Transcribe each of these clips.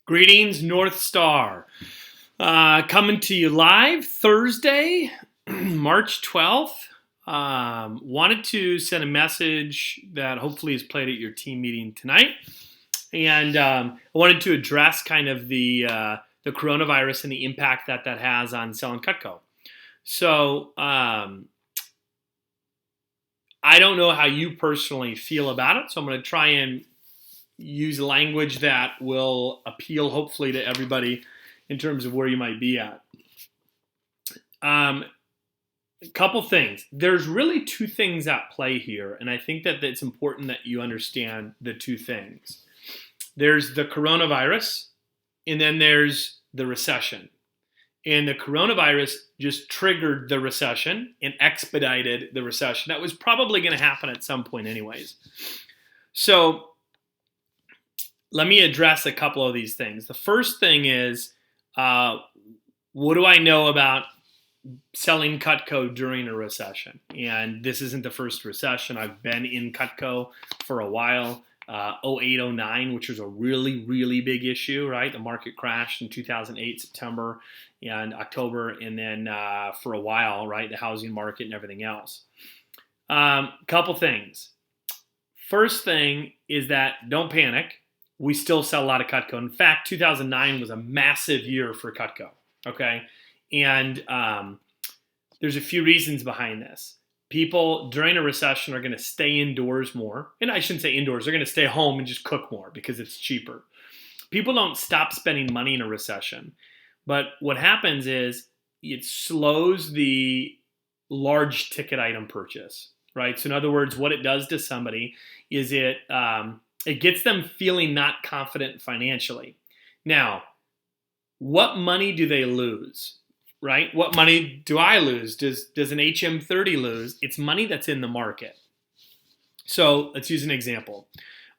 Greetings, North Star. Coming to you live Thursday, March 12th. Wanted to send a message that hopefully is played at your team meeting tonight. And I wanted to address kind of the coronavirus and the impact that has on selling Cutco. So I don't know how you personally feel about it. So I'm going to try and use language that will appeal hopefully to everybody in terms of where you might be at. A couple things. There's really two things at play here, and I think that it's important that you understand the two things. There's the coronavirus, and then there's the recession. And the coronavirus just triggered the recession and expedited the recession. That was probably going to happen at some point anyways. So let me address a couple of these things. The first thing is, what do I know about selling Cutco during a recession? And this isn't the first recession. I've been in Cutco for a while. 08, 09, which was a really, really big issue, right? The market crashed in 2008, September and October, and then for a while, right, the housing market and everything else. Couple things. First thing is that don't panic. We still sell a lot of Cutco. In fact, 2009 was a massive year for Cutco, okay? And there's a few reasons behind this. People during a recession are going to stay indoors more. And I shouldn't say indoors. They're going to stay home and just cook more because it's cheaper. People don't stop spending money in a recession. But what happens is it slows the large ticket item purchase, right? So in other words, what it does to somebody is it gets them feeling not confident financially. Now, what money do they lose? Right? What money do I lose? Does an HM30 lose? It's money that's in the market. So let's use an example.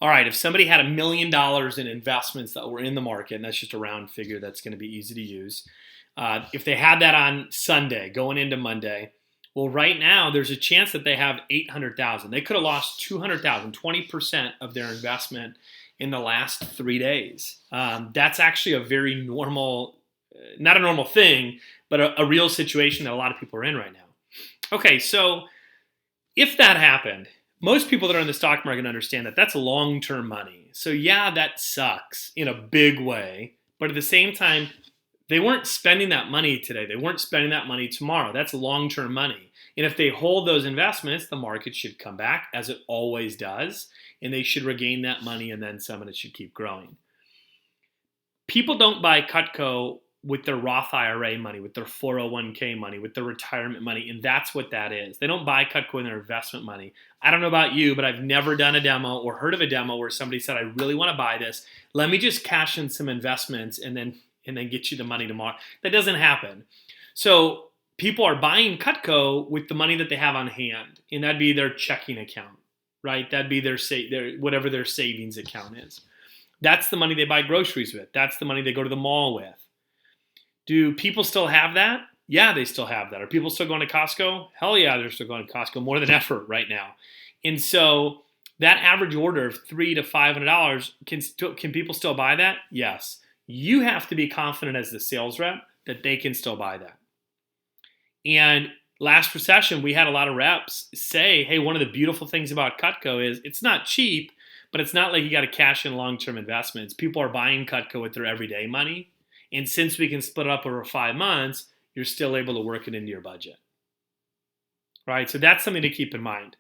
All right, if somebody had $1 million in investments that were in the market, and that's just a round figure that's going to be easy to use. If they had that on Sunday, going into Monday, well, right now there's a chance that they have 800,000. They could have lost 200,000, 20% of their investment in the last 3 days. That's actually a very normal, not a normal thing, but a real situation that a lot of people are in right now. Okay, so if that happened, most people that are in the stock market understand that that's long-term money. So yeah, that sucks in a big way, but at the same time, they weren't spending that money today. They weren't spending that money tomorrow. That's long-term money. And if they hold those investments, the market should come back, as it always does, and they should regain that money and then some, and it should keep growing. People don't buy Cutco with their Roth IRA money, with their 401k money, with their retirement money, and that's what that is. They don't buy Cutco in their investment money. I don't know about you, but I've never done a demo or heard of a demo where somebody said, I really want to buy this. Let me just cash in some investments and then get you the money tomorrow. That doesn't happen. So people are buying Cutco with the money that they have on hand, and that'd be their checking account, right? That'd be their whatever their savings account is. That's the money they buy groceries with. That's the money they go to the mall with. Do people still have that? Yeah, they still have that. Are people still going to Costco? Hell yeah, they're still going to Costco more than ever right now. And so that average order of $300 to $500, can people still buy that? Yes. You have to be confident as the sales rep that they can still buy that. And last recession, we had a lot of reps say, hey, one of the beautiful things about Cutco is it's not cheap, but it's not like you got to cash in long-term investments. People are buying Cutco with their everyday money. And since we can split it up over 5 months, you're still able to work it into your budget. Right? So that's something to keep in mind.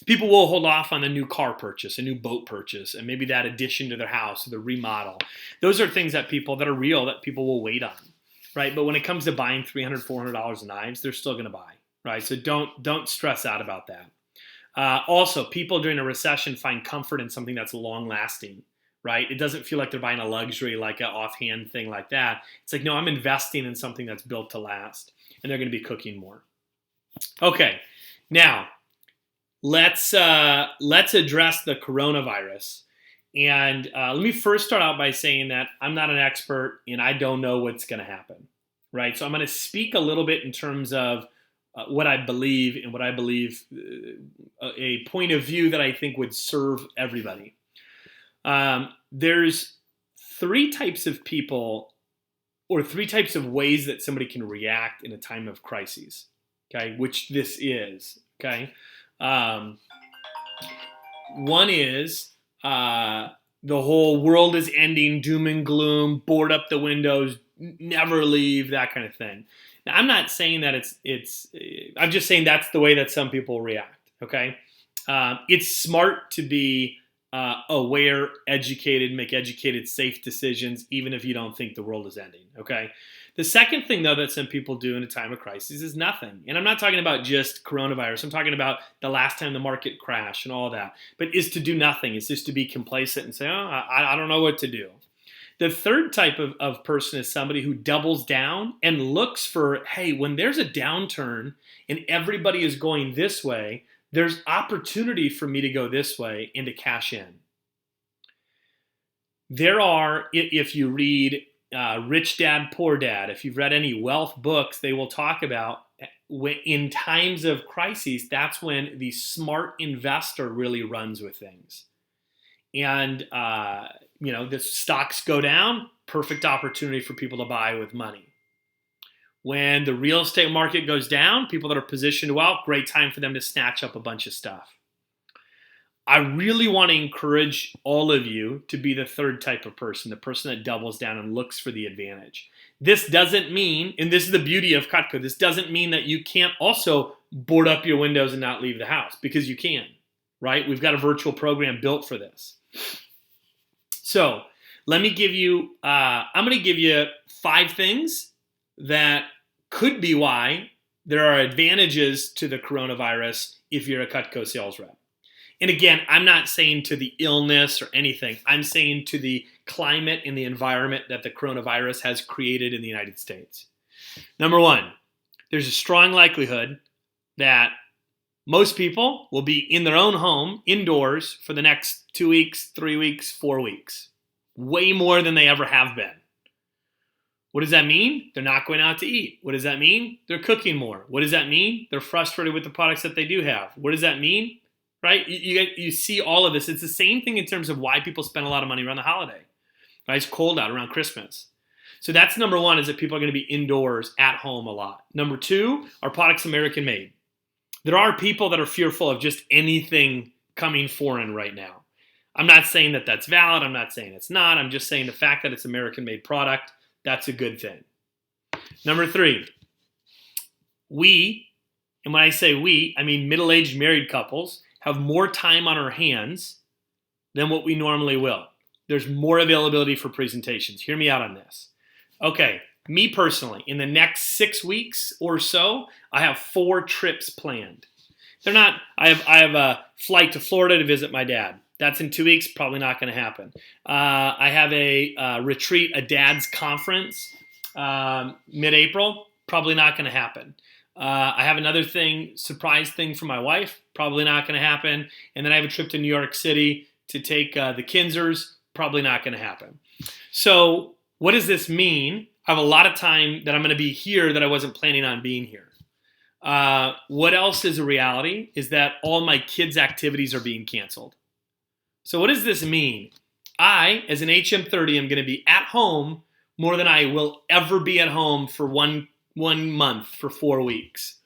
People will hold off on a new car purchase, a new boat purchase, and maybe that addition to their house or the remodel. Those are things that are real that people will wait on. Right? But when it comes to buying $300, $400 of knives, they're still going to buy. Right? So don't stress out about that. Also, people during a recession find comfort in something that's long lasting. Right? It doesn't feel like they're buying a luxury, like an offhand thing like that. It's like, no, I'm investing in something that's built to last, and they're going to be cooking more. Okay, now let's address the coronavirus. And let me first start out by saying that I'm not an expert, and I don't know what's going to happen. Right? So I'm going to speak a little bit in terms of what I believe, and what I believe a point of view that I think would serve everybody. There's three types of people or three types of ways that somebody can react in a time of crises, okay, which this is, okay? One is the whole world is ending, doom and gloom, board up the windows, never leave, that kind of thing. Now, I'm not saying that I'm just saying that's the way that some people react, okay? It's smart to be aware, educated, make educated, safe decisions, even if you don't think the world is ending, okay? The second thing, though, that some people do in a time of crisis is nothing. And I'm not talking about just coronavirus. I'm talking about the last time the market crashed and all that. But is to do nothing. It's just to be complacent and say, oh, I don't know what to do. The third type of person is somebody who doubles down and looks for, hey, when there's a downturn and everybody is going this way, there's opportunity for me to go this way and to cash in. There are, if you read Rich Dad, Poor Dad, if you've read any wealth books, they will talk about in times of crises, that's when the smart investor really runs with things. And, the stocks go down, perfect opportunity for people to buy with money. When the real estate market goes down, people that are positioned well, great time for them to snatch up a bunch of stuff. I really want to encourage all of you to be the third type of person, the person that doubles down and looks for the advantage. This doesn't mean, and this is the beauty of Cutco, this doesn't mean that you can't also board up your windows and not leave the house, because you can, right? We've got a virtual program built for this. So let me give you, I'm going to give you 5 things that could be why there are advantages to the coronavirus if you're a Cutco sales rep. And again, I'm not saying to the illness or anything. I'm saying to the climate and the environment that the coronavirus has created in the United States. Number 1, there's a strong likelihood that most people will be in their own home, indoors, for the next 2 weeks, 3 weeks, 4 weeks. Way more than they ever have been. What does that mean? They're not going out to eat. What does that mean? They're cooking more. What does that mean? They're frustrated with the products that they do have. What does that mean? Right? You see all of this. It's the same thing in terms of why people spend a lot of money around the holiday. Right? It's cold out around Christmas. So that's number 1, is that people are going to be indoors at home a lot. Number 2, our products American made. There are people that are fearful of just anything coming foreign right now. I'm not saying that that's valid. I'm not saying it's not. I'm just saying the fact that it's American made product, that's a good thing. Number 3, we, and when I say we, I mean middle-aged married couples, have more time on our hands than what we normally will. There's more availability for presentations. Hear me out on this. Okay, me personally, in the next 6 weeks or so, I have 4 trips planned. They're not, I have a flight to Florida to visit my dad. That's in 2 weeks, probably not going to happen. I have a retreat, a dad's conference, mid-April, probably not going to happen. I have another thing, surprise thing for my wife, probably not going to happen. And then I have a trip to New York City to take the Kinzers, probably not going to happen. So what does this mean? I have a lot of time that I'm going to be here that I wasn't planning on being here. What else is a reality is that all my kids' activities are being canceled. So what does this mean? I, as an HM30, am going to be at home more than I will ever be at home for one month, for 4 weeks.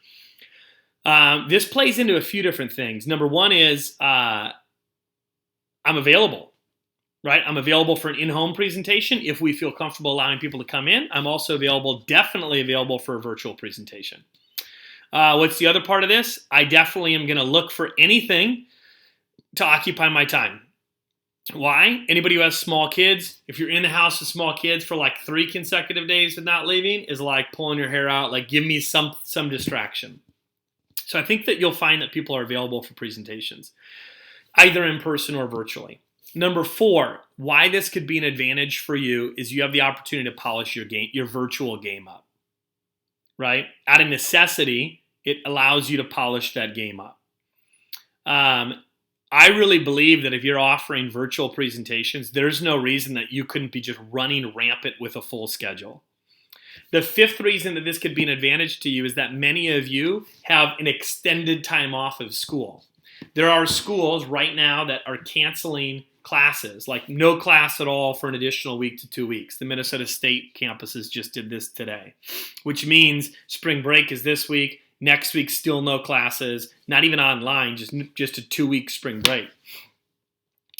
This plays into a few different things. Number 1 is I'm available, right? I'm available for an in-home presentation if we feel comfortable allowing people to come in. I'm also definitely available for a virtual presentation. What's the other part of this? I definitely am going to look for anything to occupy my time. Why? Anybody who has small kids, if you're in the house with small kids for like 3 consecutive days of not leaving, is like pulling your hair out, like give me some distraction. So I think that you'll find that people are available for presentations, either in person or virtually. Number 4, why this could be an advantage for you is you have the opportunity to polish your virtual game up, right? Out of necessity, it allows you to polish that game up. I really believe that if you're offering virtual presentations, there's no reason that you couldn't be just running rampant with a full schedule. The 5th reason that this could be an advantage to you is that many of you have an extended time off of school. There are schools right now that are canceling classes, like no class at all for an additional week to 2 weeks. The Minnesota State campuses just did this today, which means spring break is this week. Next week, still no classes, not even online, just a 2-week spring break.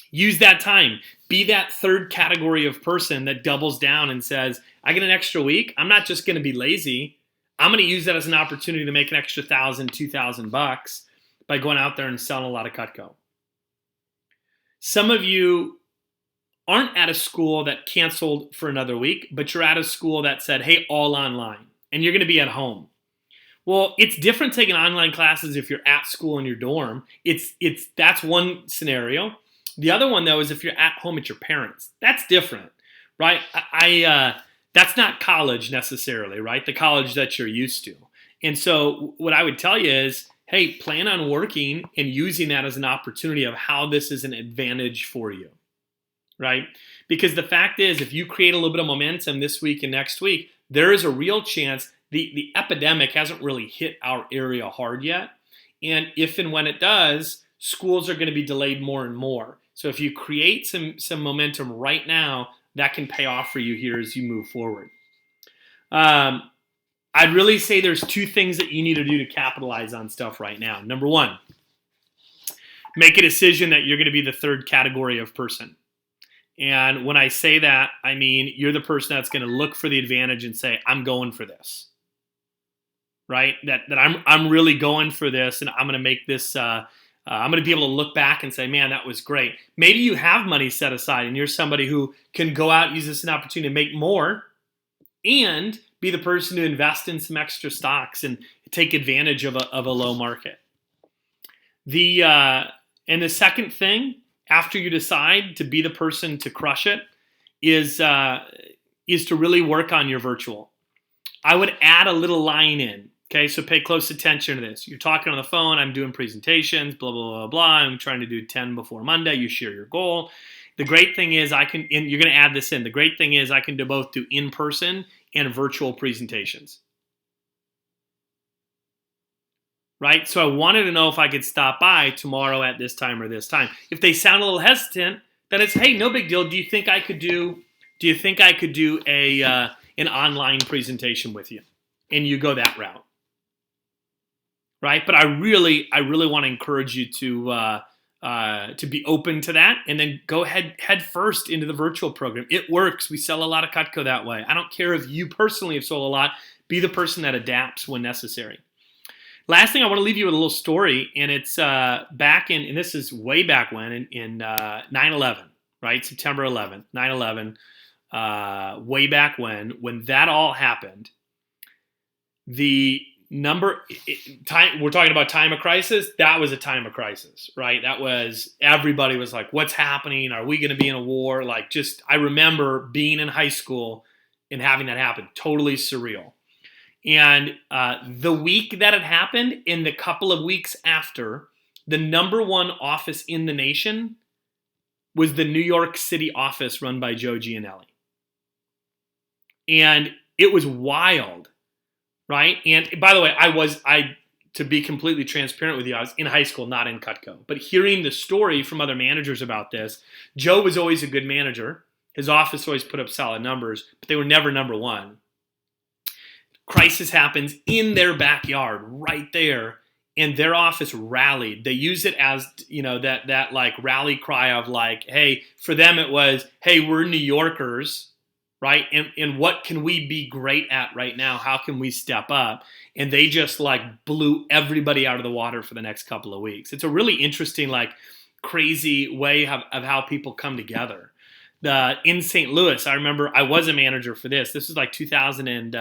Use that time. Be that third category of person that doubles down and says, I get an extra week. I'm not just going to be lazy. I'm going to use that as an opportunity to make an extra $1,000, $2,000 by going out there and selling a lot of Cutco. Some of you aren't at a school that canceled for another week, but you're at a school that said, hey, all online, and you're going to be at home. Well, it's different taking online classes if you're at school in your dorm. That's one scenario. The other one, though, is if you're at home at your parents'. That's different, right? That's not college necessarily, right? The college that you're used to. And so what I would tell you is, hey, plan on working and using that as an opportunity of how this is an advantage for you, right? Because the fact is, if you create a little bit of momentum this week and next week, there is a real chance the epidemic hasn't really hit our area hard yet. And if and when it does, schools are going to be delayed more and more. So if you create some momentum right now, that can pay off for you here as you move forward. I'd really say there's 2 things that you need to do to capitalize on stuff right now. Number 1, make a decision that you're going to be the third category of person. And when I say that, I mean you're the person that's going to look for the advantage and say, I'm going for this. Right? That I'm really going for this, and I'm going to make this. I'm going to be able to look back and say, man, that was great. Maybe you have money set aside, and you're somebody who can go out and use this as an opportunity to make more, and be the person to invest in some extra stocks and take advantage of a low market. And the second thing, after you decide to be the person to crush it, is to really work on your virtual. I would add a little line in. Okay, so pay close attention to this. You're talking on the phone, I'm doing presentations, blah, blah, blah, blah. I'm trying to do 10 before Monday. You share your goal. The great thing is and you're going to add this in. The great thing is I can do both do in-person and virtual presentations. Right? So I wanted to know if I could stop by tomorrow at this time or this time. If they sound a little hesitant, then it's, hey, no big deal. Do you think I could do an online presentation with you? And you go that route. Right, but I really want to encourage you to be open to that, and then go head first into the virtual program. It works. We sell a lot of Cutco that way. I don't care if you personally have sold a lot. Be the person that adapts when necessary. Last thing, I want to leave you with a little story, and it's back in, and this is way back when in 9/11, right? September 11th, 9/11, way back when that all happened. We're talking about time of crisis. That was a time of crisis, right? That was, everybody was like, what's happening? Are we going to be in a war? I remember being in high school and having that happen. Totally surreal. And the week that it happened, in the couple of weeks after, the number 1 office in the nation was the New York City office run by Joe Gianelli. And it was wild. Right? And by the way, to be completely transparent with you, I was in high school, not in Cutco. But hearing the story from other managers about this, Joe was always a good manager. His office always put up solid numbers, but they were never number 1. Crisis happens in their backyard, right there, and their office rallied. They use it as, that like rally cry of like, hey, for them it was, hey, we're New Yorkers. Right? And what can we be great at right now? How can we step up? And they just blew everybody out of the water for the next couple of weeks. It's a really interesting, crazy way of how people come together. In St. Louis, I remember I was a manager for this. This was 2000 and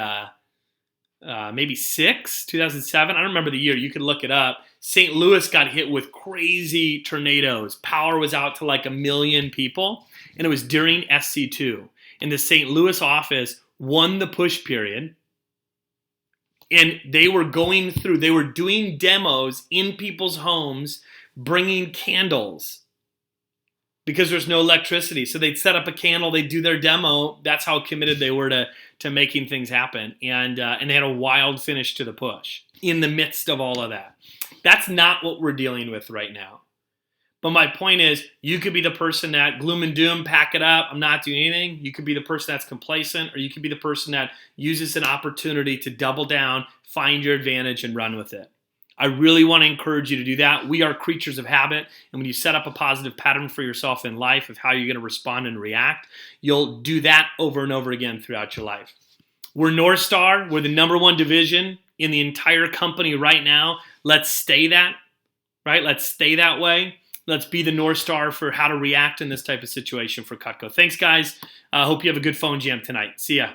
maybe 2007. I don't remember the year. You could look it up. St. Louis got hit with crazy tornadoes. Power was out to 1 million people, and it was during SC2. And the St. Louis office won the push period, and they were doing demos in people's homes, bringing candles because there's no electricity. So they'd set up a candle, they'd do their demo. That's how committed they were to making things happen. And they had a wild finish to the push in the midst of all of that. That's not what we're dealing with right now. But my point is, you could be the person that gloom and doom, pack it up, I'm not doing anything. You could be the person that's complacent, or you could be the person that uses an opportunity to double down, find your advantage, and run with it. I really want to encourage you to do that. We are creatures of habit, and when you set up a positive pattern for yourself in life of how you're going to respond and react, you'll do that over and over again throughout your life. We're North Star. We're the number one division in the entire company right now. Let's stay that, right? Let's stay that way. Let's be the North Star for how to react in this type of situation for Cutco. Thanks, guys. I hope you have a good phone jam tonight. See ya.